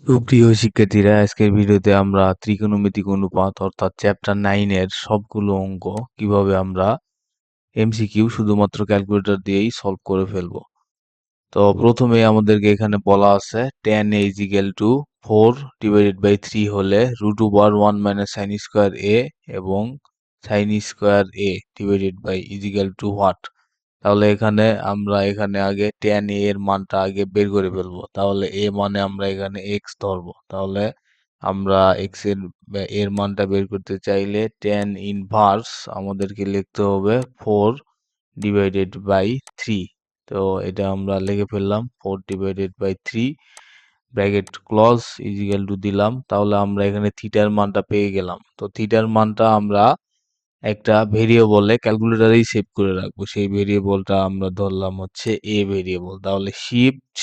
সুপ্রিয় শিক্ষার্থীরা, আজকের ভিডিওতে আমরা ত্রিকোণমিতিক অনুপাত অর্থাৎ চ্যাপ্টার 9 এর সবগুলো অঙ্ক কিভাবে আমরা এমসিকিউ শুধুমাত্র ক্যালকুলেটর দিয়েই সলভ করে ফেলবো। তো প্রথমে আমাদেরকে এখানে বলা আছে tan a is equal to 4 divided by 3 হলে root over 1 minus sin square a এবং sin square a divided by is equal to what? তাহলে আমরা এখানে আগে tan a এর মানটা আগে বের করে ফেলবো। তাহলে a মানে আমরা এখানে x ধরবো। তাহলে আমরা x এর মানটা বের করতে চাইলে tan ইনভার্স আমাদেরকে লিখতে হবে 4 ডিভাইডেড বাই 3। তো এটা আমরা লিখে ফেললাম 4 divided by 3 bracket close is equal to দিলাম। তাহলে আমরা এখানে থিটার মানটা পেয়ে গেলাম। তো থিটার মানটা আমরা একটা ভেরিয়েবলে ক্যালকুলেটরেই সেভ করে রাখবো। সেই ভেরিয়েবলটা আমরা ধরলাম হচ্ছে a ভেরিয়েবল। তাহলে শিফট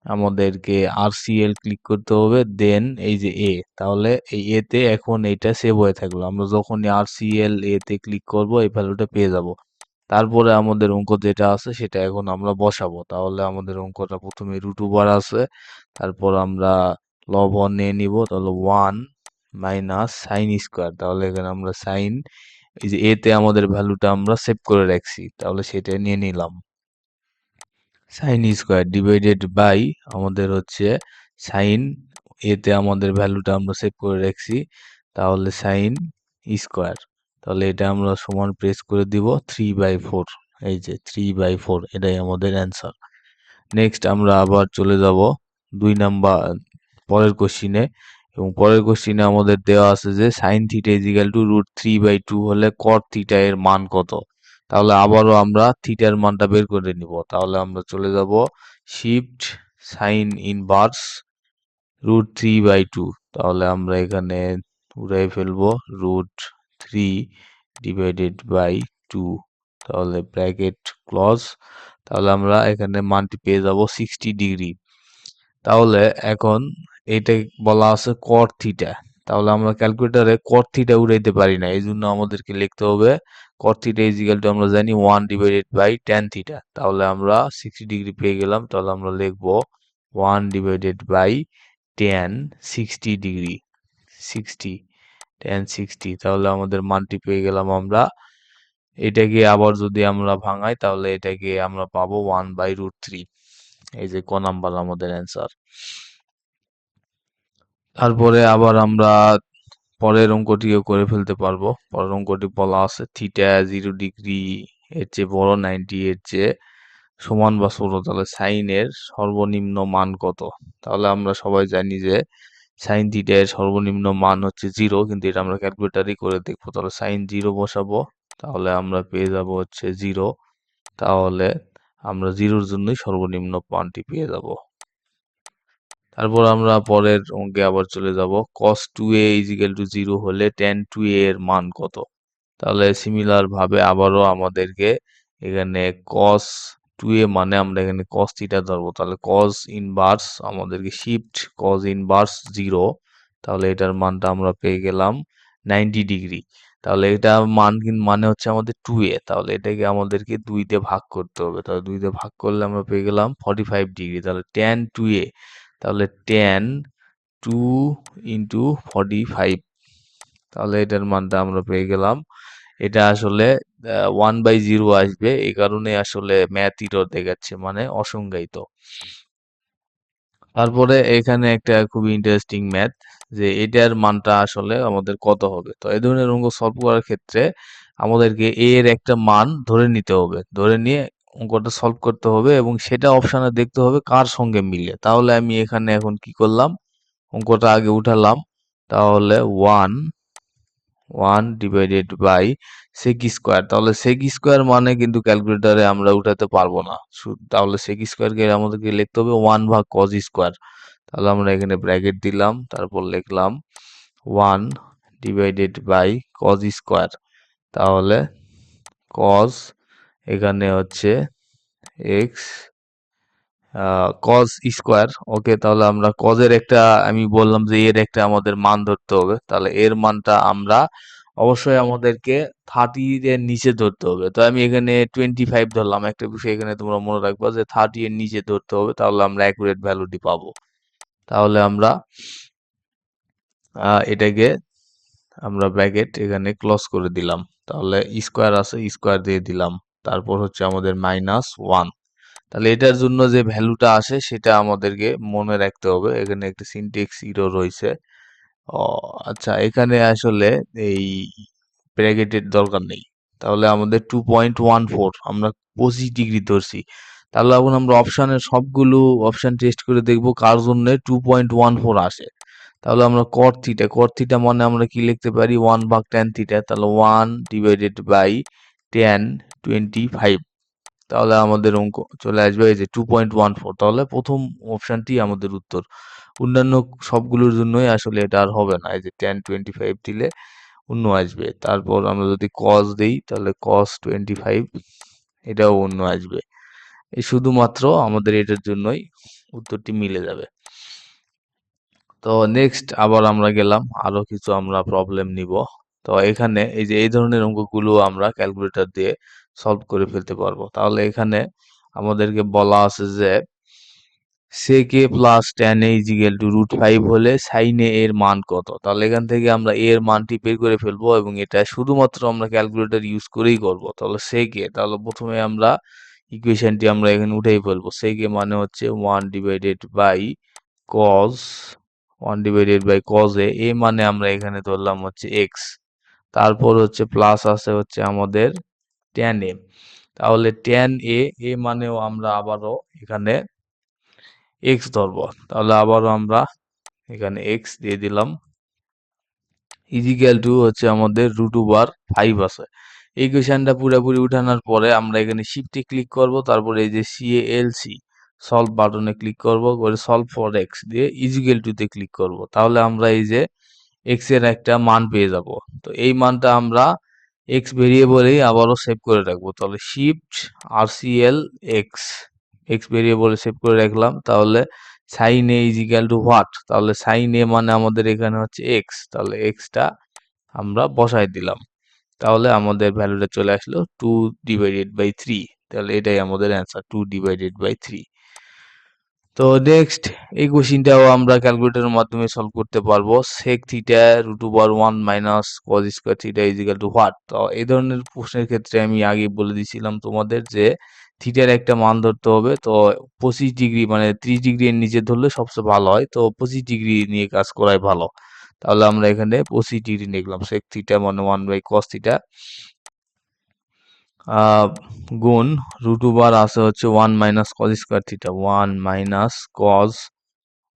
আমাদেরকে RCL ক্লিক করতে হবে, দেন এই যে a। তাহলে এই a তে এখন এইটা সেভ হয়ে থাকলো। আমরা যখনই RCL a তে ক্লিক করব এই ভ্যালুটা পেয়ে যাব। তারপরে আমাদের অঙ্ক যেটা আছে সেটা এখন আমরা বসাবো। তাহলে আমাদের অঙ্কটা প্রথমে রুট ওভার আছে, তারপর আমরা লব নিয়ে নিব। তাহলে 1 মাইনাস সাইন স্কোয়ার। তাহলে এখানে আমরা সাইন, এই যে এতে আমাদের ভ্যালুটা আমরা সেভ করে রাখছি, তাহলে সেটা নিয়ে নিলাম। সাইন স্কোয়ার ডিভাইডেড বাই আমাদের হচ্ছে সাইন, এতে আমাদের ভ্যালুটা আমরা সেভ করে রাখছি, তাহলে সাইন স্কোয়ার। তাহলে এটা আমরা সমান প্রেস করে দিব 3/4। এই যে 3/4, এটাই আমাদের অ্যান্সার। নেক্সট আমরা আবার চলে যাব 2 নাম্বার পরের কোশ্চিনে, এবং পরের কোশ্চিনে আমাদের দেওয়া আছে যে sine theta is equal two √3/2 হলে কট থিটা এর মান কত। তাহলে আবারও আমরা থিটার মানটা বের করে নিব। তাহলে আমরা চলে যাব শিফট সাইন ইনভার্স √3/2। তাহলে আমরা এখানে উড়াই ফেলবো √3 ডিভাইডেড বাই 2। তাহলে ব্র্যাকেট ক্লোজ। তাহলে আমরা এখানে মানটি পেয়ে যাব 60 ডিগ্রি। তাহলে এখন এটা বলা আছে কট থিটা। তাহলে আমরা ক্যালকুলেটরে কট থিটা উড়াইতে পারি না, এই জন্য আমাদেরকে লিখতে হবে কট থিটা ইজ ইকুয়াল টু আমরা জানি 1 ডিভাইডেড বাই ট্যান থিটা। তাহলে আমরা 60 ডিগ্রি পেয়ে গেলাম। তাহলে আমরা লিখবো 1 divided by tan 60 degree, 60 tan 60। তাহলে আমাদের মানটি পেয়ে গেলাম আমরা। এটাকে আবার যদি আমরা ভাঙাই তাহলে এটাকে আমরা পাবো 1/√3। এই যে ক নাম্বার আমাদের অ্যান্সার। তারপরে আবার আমরা পরের অঙ্কটিও করে ফেলতে পারবো। পরের অঙ্কটি বলা আছে থিটা 0 ডিগ্রি এর চেয়ে বড়, 90 এর চেয়ে সমান বা ছোট, তাহলে সাইনের সর্বনিম্ন মান কত। তাহলে আমরা সবাই জানি যে সাইন থিটা এর সর্বনিম্ন মান হচ্ছে 0, কিন্তু এটা আমরা ক্যালকুলেটারই করে দেখবো। তাহলে সাইন 0 বসাবো, তাহলে আমরা পেয়ে যাব হচ্ছে 0। তাহলে আমরা 0-র জন্যই সর্বনিম্ন মানটি পেয়ে যাব। তারপর আমরা পরের অঙ্কে আবার চলে যাব। cos 2a is equal to 0 হলে tan 2a এর মান কত। তাহলে সিমিলার ভাবে আবারও আমাদেরকে এখানে cos 2a মানে আমরা এখানে cos থিটা ধরবো। তাহলে cos ইনভার্স আমাদেরকে শিফট cos ইনভার্স 0। তাহলে এটার মানটা আমরা পেয়ে গেলাম 90 ডিগ্রি। তাহলে এটা মানে হচ্ছে আমাদের 2a। তাহলে এটাকে আমাদেরকে 2 দিয়ে ভাগ করতে হবে। তাহলে 2 দিয়ে ভাগ করলে আমরা পেয়ে গেলাম 45 ডিগ্রি। তাহলে tan 2a, তাহলে tan 2 ইন্টু 45। তাহলে এটার মানটা আমরা পেয়ে গেলাম। এটা আসলে 1/0 আসবে, এই কারণে আসলে ম্যাথ এরর দেখাচ্ছে, মানে অসংজ্ঞায়িত। তারপরে এখানে একটা খুবই ইন্টারেস্টিং ম্যাথ, যে এটার মানটা আসলে আমাদের কত হবে। তো এই ধরনের অঙ্ক সলভ করার ক্ষেত্রে আমাদেরকে a এর একটা মান ধরে নিতে হবে, ধরে নিয়ে অঙ্কটা সলভ করতে হবে, এবং সেটা অপশানে দেখতে হবে কার সঙ্গে মিলে। তাহলে আমি এখানে এখন কি করলাম, অঙ্কটা আগে উঠালাম। তাহলে 1 ডিভাইডেড বাই sec স্কোয়ার। তাহলে sec স্কোয়ার মানে কিন্তু ক্যালকুলেটরে আমরা উঠাতে পারবো না। তাহলে sec স্কোয়ারকে আমাদেরকে লিখতে হবে 1 ভাগ cos স্কোয়ার। তাহলে আমরা এখানে ব্র্যাকেট দিলাম, তারপর লিখলাম 1 ডিভাইডেড বাই cos স্কোয়ার। তাহলে cos এখানে হচ্ছে x cos স্কোয়ার। ওকে, তাহলে আমরা cos এর একটা, আমি বললাম যে এর একটা আমাদের মান ধরতে হবে। তাহলে এর মানটা আমরা অবশ্যই আমাদেরকে 30 এর নিচে ধরতে হবে। তো আমি এখানে 25 ধরলাম। একটা বিষয় এখানে তোমরা মনে রাখবা যে 30 এর নিচে ধরতে হবে, তাহলে আমরা অ্যাকুরেট ভ্যালুটি পাবো। তাহলে আমরা এটাকে আমরা ব্র্যাকেট এখানে ক্লোজ করে দিলাম। তাহলে স্কোয়ার আছে, স্কোয়ার দিয়ে দিলাম। তারপর হচ্ছে আমাদের -1। তাহলে এটার জন্য যে ভ্যালুটা আসে সেটা আমাদেরকে মনে রাখতে হবে। এখানে একটা সিনট্যাক্স এরর রয়েছে। ও আচ্ছা, এখানে আসলে এই ব্র্যাকেটের দরকার নেই। তাহলে আমাদের 2.14 আমরা 25 ডিগ্রি ধরছি। তাহলে এখন আমরা অপশনের সবগুলো অপশন টেস্ট করে দেখব কার জন্য 2.14 আসে। তাহলে আমরা cot থিটা মানে আমরা কি লিখতে পারি 1/tan থিটা। তাহলে 1/tan 25। তাহলে আমাদের অঙ্ক চলে আসবে এই যে 2.14। তাহলে প্রথম অপশনটি আমাদের উত্তর। অন্যান্য সবগুলোর জন্যই আসলে এটা আর হবে না। এই যে tan 25 দিলে অন্য আসবে। তারপর আমরা যদি cos দেই তাহলে cos 25 এটাও অন্য আসবে। এই শুধুমাত্র আমাদের এটার জন্যই উত্তরটি মিলে যাবে। তো নেক্সট আবার আমরা গেলাম, আরো কিছু আমরা প্রবলেম নিব। তো এখানে এই যে এই ধরনের অঙ্কগুলো আমরা ক্যালকুলেটর দিয়ে সলভ করে ফেলতে পারবো। তাহলে এখানে আমাদেরকে বলা আছে যে sec a plus tan a is equal to √5 হলে sin a এর মান কত। তাহলে এখান থেকে আমরা a এর মানটি বের করে ফেলবো এবং এটা শুধুমাত্র আমরা ক্যালকুলেটর ইউজ করেই করব। তাহলে sec a, তাহলে প্রথমে আমরা ইকুয়েশনটি আমরা এখানে উঠাই ফেলবো। sec a মানে হচ্ছে 1/cos a। a মানে আমরা এখানে ধরলাম হচ্ছে x। তারপর হচ্ছে প্লাস আছে হচ্ছে আমাদের tan a। তাহলে tan a, a মানেও আমরা আবারও এখানে x ধরবো। তাহলে আবারও আমরা এখানে x দিয়ে দিলাম ইজিক্যাল টু হচ্ছে আমাদের √5 আছে। এই ইকুয়েশনটা পুরোপুরি উঠানোর পরে আমরা এখানে শিফটে ক্লিক করব। তারপরে এই যে CALC সলভ বাটনে ক্লিক করব, করে সলভ ফর x দিয়ে ইজিক্যাল টু তে ক্লিক করব। তাহলে আমরা এই যে x এর একটা মান পেয়ে যাব। তো এই মানটা আমরা x ভেরিয়েবলেই আবারও সেভ করে রাখবো। তাহলে শিফট RCL x ভেরিয়েবলে সেভ করে রাখলাম। তাহলে sin a is equal to what. তাহলে sin a মানে আমাদের এখানে হচ্ছে x। তাহলে x টা আমরা বসাই দিলাম। তাহলে আমাদের ভ্যালুটা চলে আসলো 2/3। তাহলে এটাই আমাদের অ্যান্সার 2/3। তো নেক্সট এই কোশ্চিনটাও আমরা ক্যালকুলেটরের মাধ্যমে সলভ করতে পারবো। sec theta √1 minus cos square theta is equal to what. তো এই ধরনের প্রশ্নের ক্ষেত্রে আমি আগে বলে দিয়েছিলাম তোমাদের যে থিটার একটা মান ধরতে হবে। তো 25 ডিগ্রি মানে 30 ডিগ্রি এর নিচে ধরলে সবচেয়ে ভালো হয়। তো 25 ডিগ্রি নিয়ে কাজ করাই ভালো। তাহলে আমরা এখানে 25 ডিগ্রি লিখলাম। sec থিটা মানে 1/cos থিটা গুণ √2 আছে হচ্ছে 1 minus cos square theta. 1 minus cos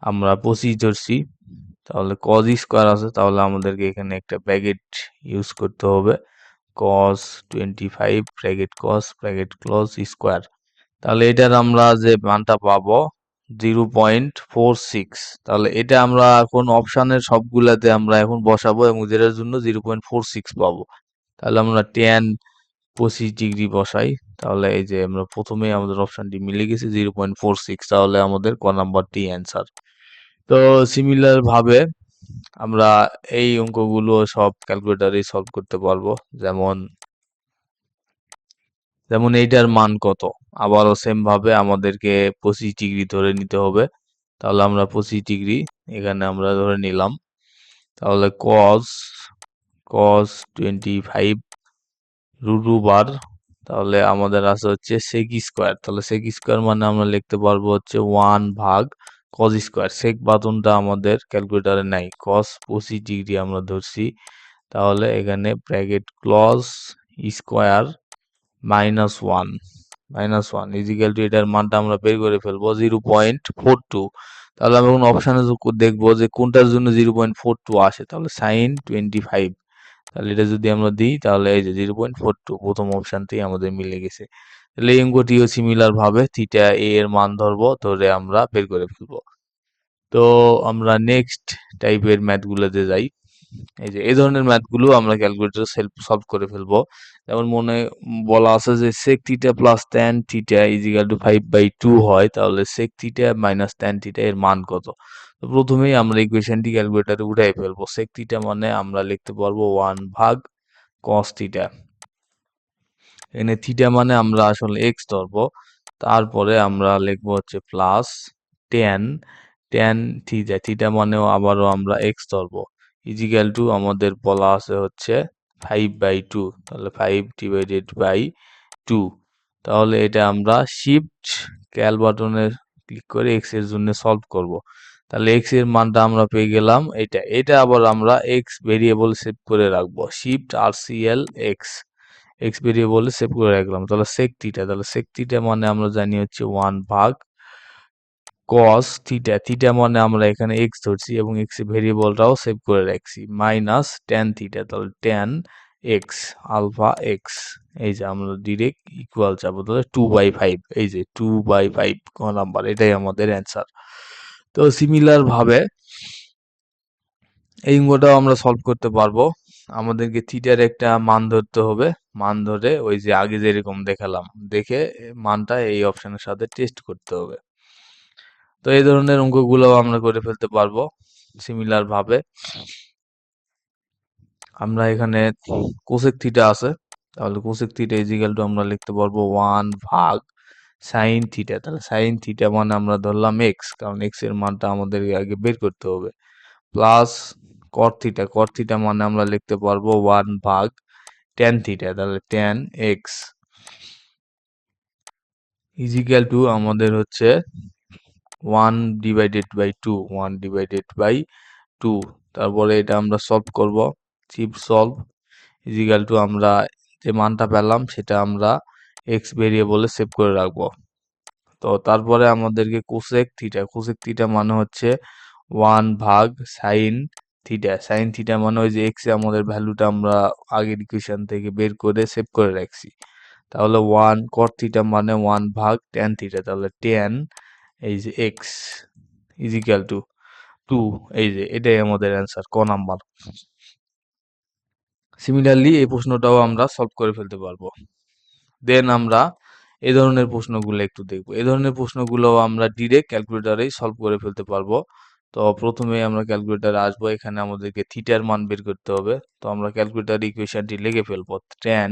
আমরা 25 ধরছি। তাহলে cos স্কয়ার আছে, তাহলে আমাদেরকে এখানে একটা ব্র্যাকেট ইউজ করতে হবে। cos 25 bracket cos bracket close square. তাহলে এটার আমরা যে মানটা পাবো 0.46। তাহলে এটা আমরা এখন অপশনের সবগুলাতে আমরা এখন বসাবো এবং যেটার জন্য 0.46 পাবো। তাহলে আমরা tan 25 ডিগ্রি বসাই। তাহলে এই যে আমরা প্রথমেই আমাদের অপশনটি মিলে গেছে 0.46। তাহলে আমাদের ক নাম্বারটি অ্যান্সার। তো সিমিলার ভাবে আমরা এই অঙ্কগুলো সব ক্যালকুলেটরেই সলভ করতে পারবো। যেমন যেমন এইটার মান কত, আবারও সেম ভাবে আমাদেরকে 25 ডিগ্রি ধরে নিতে হবে। তাহলে আমরা 25 ডিগ্রি এখানে আমরা ধরে নিলাম। তাহলে cos 25 √2 তাহলে আমাদের আছে হচ্ছে sec স্কয়ার। তাহলে sec স্কয়ার মানে আমরা লিখতে পারবো হচ্ছে 1 ভাগ cos স্কয়ার। sec বাটনটা আমাদের ক্যালকুলেটরে নাই। cos 25 ডিগ্রি আমরা ধরছি। তাহলে এখানে bracket close square -1 is equal to এটার মানটা আমরা বের করে ফেলবো 0.42। তাহলে আমরা এখন অপশনে দেখবো যে কোনটার জন্য 0.42 আসে। তাহলে sin 25। তাহলে এটা যদি আমরা দিই তাহলে এই যে 0.42 প্রথম অপশনটাই আমাদের মিলে গেছে। তাহলে এই অঙ্কটিও সিমিলার ভাবে থিটা a এর মান ধরবো, ধরে আমরা বের করে ফেলবো। তো আমরা নেক্সট টাইপের ম্যাথগুলোতে যাই। এই যে এই ধরনের ম্যাথগুলো আমরা ক্যালকুলেটরে সেলফ সলভ করে ফেলবো। যেমন মনে বলা আছে যে sec theta plus tan theta is equal to 5/2 হয়। তাহলে sec theta minus tan theta এর মান কত। তো প্রথমেই আমরা ইকুয়েশনটি ক্যালকুলেটরে উঠাই ফেলবো। sec থিটা মানে আমরা লিখতে পারবো 1 ভাগ cos থিটা। এখানে থিটা মানে আমরা আসলে x ধরবো। তারপরে আমরা লিখবো হচ্ছে plus tan tan theta, theta মানেও আবারও আমরা এক্স ধরবো, ইজিক্যাল টু আমাদের বলা আছে হচ্ছে 5/2, তাহলে 5/2। তাহলে এটা আমরা শিফট ক্যাল বাটনে ক্লিক করে এক্স এর জন্য সলভ করব। তাহলে এক্স এর মানটা আমরা পেয়ে গেলাম এটা। এটা আবার আমরা এক্স ভেরিয়েবল সেভ করে রাখবো, শিফট RCL এক্স, এক্স ভেরিয়েবলে সেভ করে রাখলাম। তাহলে সেক থিটা, তাহলে সেক থিটা মানে আমরা জানি হচ্ছে 1 ভাগ কস থিটা, থিটা মানে আমরা এখানে এক্স ধরছি এবং এক্স এর ভেরিয়েবলটাও সেভ করে রাখছি, মাইনাস ট্যান থিটা, তাহলে ট্যান এক্স আলফা এক্স। এই যে আমরা ডিরেক্ট ইকুয়াল যাবো, তাহলে 2/5, এই যে 2/5 ক নাম্বার, এটাই আমাদের অ্যান্সার। তো সিমিলার ভাবে এই অঙ্কটাও আমরা সলভ করতে পারবো। আমাদেরকে থিটার একটা মান ধরতে হবে, মান ধরে ওই যে আগে যেরকম দেখালাম, দেখে মানটা এই অপশনের সাথে টেস্ট করতে হবে। তো এই ধরনের অঙ্কগুলো আমরা করে ফেলতে পারবো সিমিলার ভাবে। আমরা এখানে কোসেক থিটা আছে, তাহলে কোসেক থিটা ইজিক্যাল টু আমরা লিখতে পারবো 1 ভাগ সাইন থিটা, তাহলে সাইন থিটা মানে আমরা ধরলাম এক্স, কারণ এক্স এর মানটা আমাদের আগে বের করতে হবে, প্লাস কট থিটা, কট থিটা মানে আমরা লিখতে পারবো 1 ভাগ ট্যান থিটা, তাহলে ট্যান এক্স ইজিক্যাল টু আমাদের হচ্ছে 1/2, 1/2। তারপরে এটা আমরা সলভ করব, চিপ সলভ ইজিক্যাল টু আমরা যে মানটা পেলাম সেটা আমরা এক্স ভেরিয়েবলে সেভ করে রাখবো। তো তারপরে আমাদেরকে কোসেক থিটা, কোসেক থিটা মানে হচ্ছে 1 ভাগ সাইন থিটা, সাইন থিটা মানে ওই যে এক্স এ আমাদের ভ্যালুটা আমরা আগের ইকুয়েশন থেকে বের করে সেভ করে রাখছি, তাহলে 1 কট থিটা মানে 1 ভাগ ট্যান থিটা, তাহলে ট্যান এই যে এক্স ইজিক্যাল টু 2, এই যে এটাই আমাদের অ্যান্সার ক নাম্বার। সিমিলারলি এই প্রশ্নটাও আমরা সলভ করে ফেলতে পারবো। দেন আমরা এই ধরনের প্রশ্নগুলো একটু দেখবো, এই ধরনের প্রশ্নগুলো আমরা ডিরেক্ট ক্যালকুলেটরেই সলভ করে ফেলতে পারবো। তো প্রথমে আমরা ক্যালকুলেটরে আসবো, এখানে আমাদেরকে থিটার মান বের করতে হবে। তো আমরা ক্যালকুলেটর ইকুয়েশনটি লিখে ফেলবো, ট্যান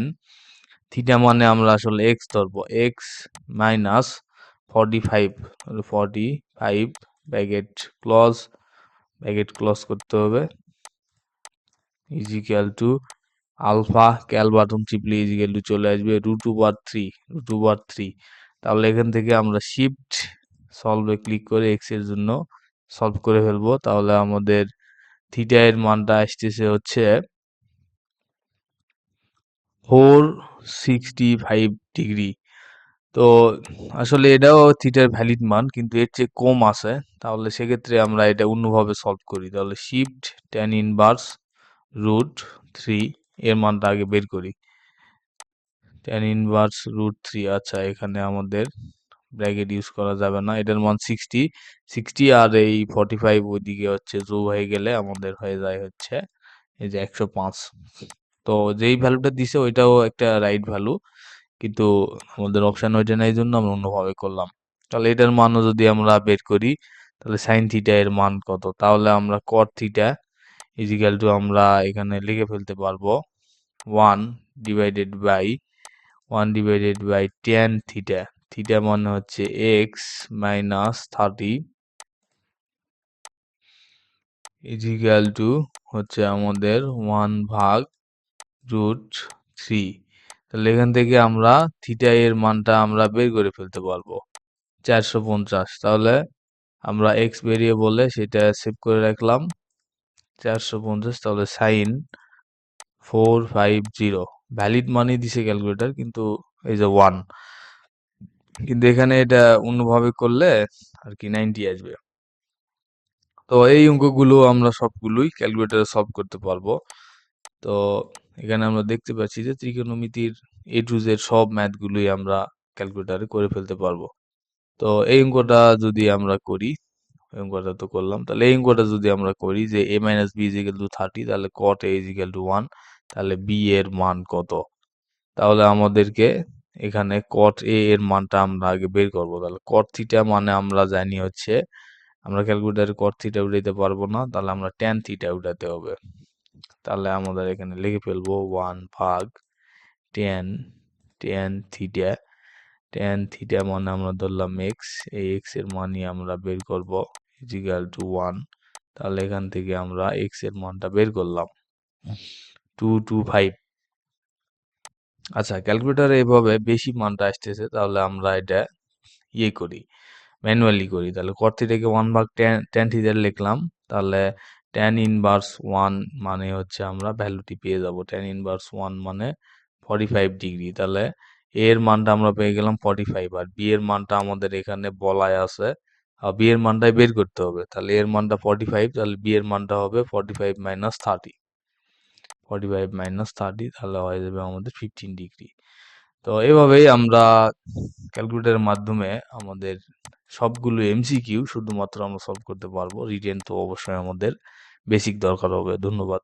থিটা মানে আমরা আসলে এক্স ধরবো, x minus 45, 45 bracket close, bracket close করতে হবে, is equal to alpha calc button চিপলে ইজিক্যাল টু চলে আসবে √3, √3। তাহলে এখান থেকে আমরা শিফট সলভে ক্লিক করে এক্স এর জন্য সলভ করে ফেলবো। তাহলে আমাদের থিটা এর মানটা আসতেছে হচ্ছে 465 ডিগ্রি। তো আসলে এটাও থিটার ভ্যালিড মান, কিন্তু এর চেয়ে কম আছে। তাহলে সেক্ষেত্রে আমরা এটা অন্যভাবে সলভ করি, তাহলে শিফট ট্যান ইনভার্স √3 এর মানটা আগে বের করি, ট্যান ইনভার্স √3। আচ্ছা, এখানে আমাদের ব্র্যাকেট ইউজ করা যাবে না, এটার মান 60, 60 আর এই 45 ওইদিকে হচ্ছে যোগ হয়ে গেলে আমাদের হয়ে যায় হচ্ছে এই যে 105। তো যেই ভ্যালুটা দিছে ওইটাও একটা রাইট ভ্যালু, কিন্তু আমাদের অপশন ওইটা নাই জন্য আমরা অন্যভাবে করলাম। তাহলে এটার মানও যদি আমরা বের করি, তাহলে সাইন থিটা এর মান কত, তাহলে আমরা কট থিটা ইজিক্যাল টু আমরা এখানে লিখে ফেলতে পারবো 1/1/1/tan থিটা, থিটা মানে হচ্ছে এক্স মাইনাস 30 ইজিক্যাল টু হচ্ছে আমাদের 1 ভাগ √3। তাহলে এখান থেকে আমরা থিটা এর মানটা আমরা বের করে ফেলতে পারবো 450। তাহলে আমরা এক্স ভেরিয়েবলে সেটা সেভ করে রাখলাম 450, তাহলে সাইন 450 ভ্যালিড মানই দিছে ক্যালকুলেটর, কিন্তু এই যে 1, কিন্তু এখানে এটা অন্যভাবে করলে আর কি 90 আসবে। তো এই অঙ্কগুলো আমরা সবগুলোই ক্যালকুলেটরে সলভ করতে পারবো। তো এখানে আমরা দেখতে পাচ্ছি যে ত্রিকোণমিতির এ টু জেড সব ম্যাথগুলোই আমরা ক্যালকুলেটরে করে ফেলতে পারবো। তো এই অঙ্কটা যদি আমরা করি, এই অঙ্কটা তো করলাম, তাহলে এই অঙ্কটা যদি আমরা করি যে a minus B is equal to 30, তাহলে cot a ইজিক্যাল টু 1, তাহলে b এর মান কত, তাহলে আমাদেরকে এখানে cot a এর মানটা আমরা আগে বের করব। তাহলে cot থিটা মানে আমরা জানি হচ্ছে, আমরা ক্যালকুলেটরে cot থিটা উঠাইতে পারবো না, তাহলে আমরা tan থিটা উঠাতে হবে। তাহলে আমাদের এখানে লিখে ফেলবো 1 ভাগ tan, tan theta, tan theta মানে আমরা ধরলাম এক্স, এই এক্স এর মানই আমরা বের করব ইজ ইকুয়াল টু 1। তাহলে এখান থেকে আমরা x এর মানটা বের করলাম 225। আচ্ছা, ক্যালকুলেটরে এভাবে বেশি মানটা আসতেছে, তাহলে আমরা এটা ইয়ে করি, ম্যানুয়ালি করি। তাহলে cot থিটাকে 1/tan থিটা লিখলাম। তাহলে tan ইনভার্স 1 মানে হচ্ছে আমরা ভ্যালুটি পেয়ে যাব। tan ইনভার্স 1 মানে 45 ডিগ্রি। তাহলে a এর মানটা আমরা পেয়ে গেলাম 45, আর b এর মানটা আমাদের এখানে বলাই আছে, আর b এর মানটাই বের করতে হবে। তাহলে a এর মানটা 45, তাহলে b এর মানটা হবে 45 মাইনাস 30। 45 মাইনাস 30, তাহলে হয়ে যাবে আমাদের 15 ডিগ্রি। তো এভাবেই আমরা ক্যালকুলেটরের মাধ্যমে আমাদের সবগুলো এমসিকিউ শুধুমাত্র আমরা সলভ করতে পারবো। রিটেন তো অবশ্যই আমাদের বেসিক দরকার হবে। ধন্যবাদ।